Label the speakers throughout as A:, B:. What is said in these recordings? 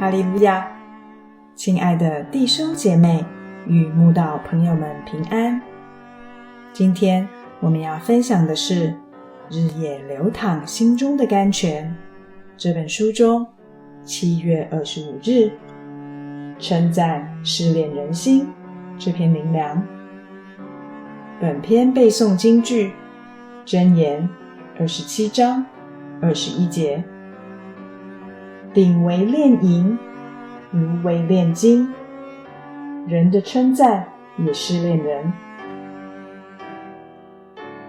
A: 哈利路亚！亲爱的弟兄姐妹与慕道朋友们平安。今天我们要分享的是《日夜流淌心中的甘泉》这本书中7月25日称赞试炼人心这篇灵粮。本篇背诵金句箴言27章21节，鼎为炼银，炉为炼金，人的称赞也试炼人。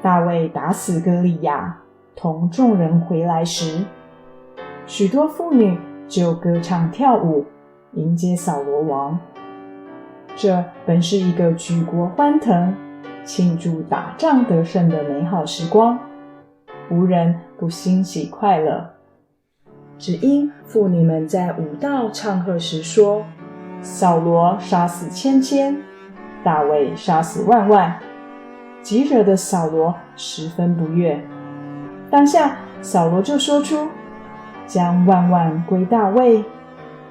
A: 大卫打死歌利亚，同众人回来时，许多妇女就歌唱跳舞，迎接扫罗王。这本是一个举国欢腾、庆祝打仗得胜的美好时光，无人不欣喜快乐。只因妇女们在舞蹈唱和时说，扫罗杀死千千，大卫杀死万万，急惹得扫罗十分不悦。当下扫罗就说出，将万万归大卫，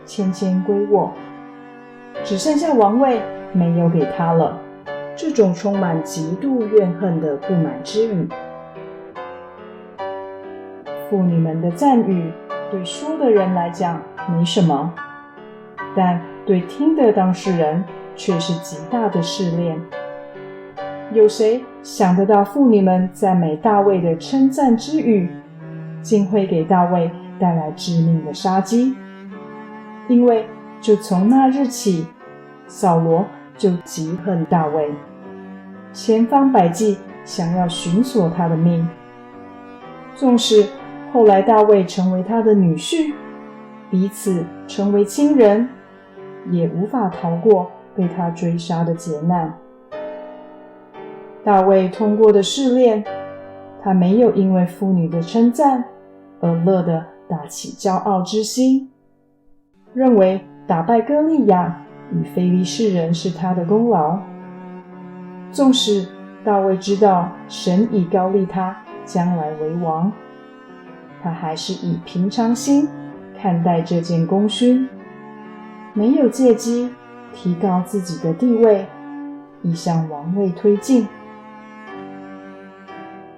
A: 千千归我，只剩下王位没有给他了。这种充满极度怨恨的不满之语。妇女们的赞誉对说的人来讲没什么，但对听的当事人却是极大的试炼。有谁想得到妇女们赞美大卫的称赞之语，竟会给大卫带来致命的杀机？因为就从那日起，扫罗就极恨大卫，千方百计想要寻索他的命。纵使后来大卫成为他的女婿，彼此成为亲人，也无法逃过被他追杀的劫难。大卫通过的试炼，他没有因为妇女的称赞而乐得打起骄傲之心，认为打败歌利亚与非利士人是他的功劳。纵使大卫知道神已膏立他将来为王，他还是以平常心看待这件功勋，没有借机提高自己的地位，以向王位推进。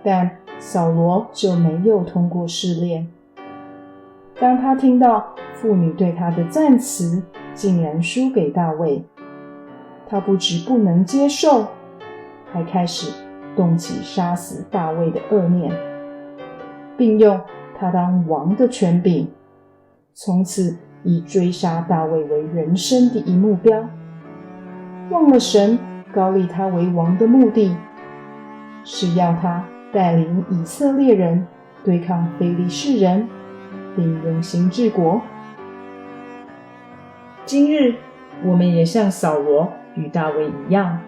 A: 但扫罗就没有通过试炼。当他听到妇女对他的赞词竟然输给大卫，他不只不能接受，还开始动起杀死大卫的恶念，并用他当王的权柄，从此以追杀大卫为人生第一目标，忘了神膏立他为王的目的，是要他带领以色列人对抗非利士人，并永行治国。今日我们也像扫罗与大卫一样，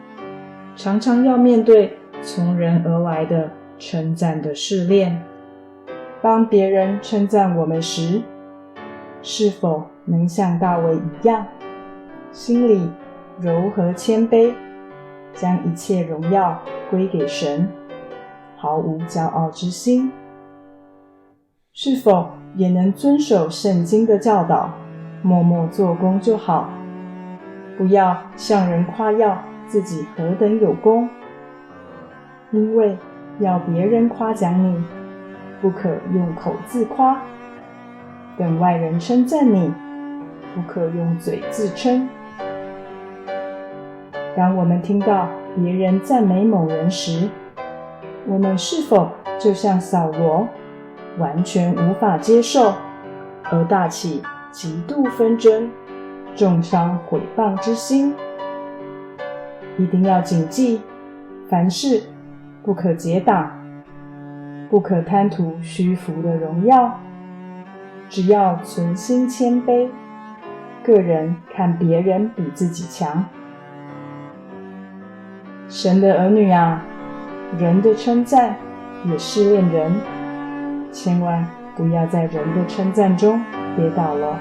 A: 常常要面对从人而来的称赞的试炼。当别人称赞我们时，是否能像大卫一样，心里柔和谦卑，将一切荣耀归给神，毫无骄傲之心？是否也能遵守圣经的教导，默默做工就好，不要向人夸耀自己何等有功？因为要别人夸奖你，不可用口自夸；等外人称赞你，不可用嘴自称。当我们听到别人赞美某人时，我们是否就像扫罗，完全无法接受，而大起极度纷争、重伤毁谤之心？一定要谨记，凡事不可结党，不可贪图虚浮的荣耀，只要存心谦卑，个人看别人比自己强。神的儿女啊，人的称赞也试炼人，千万不要在人的称赞中跌倒了。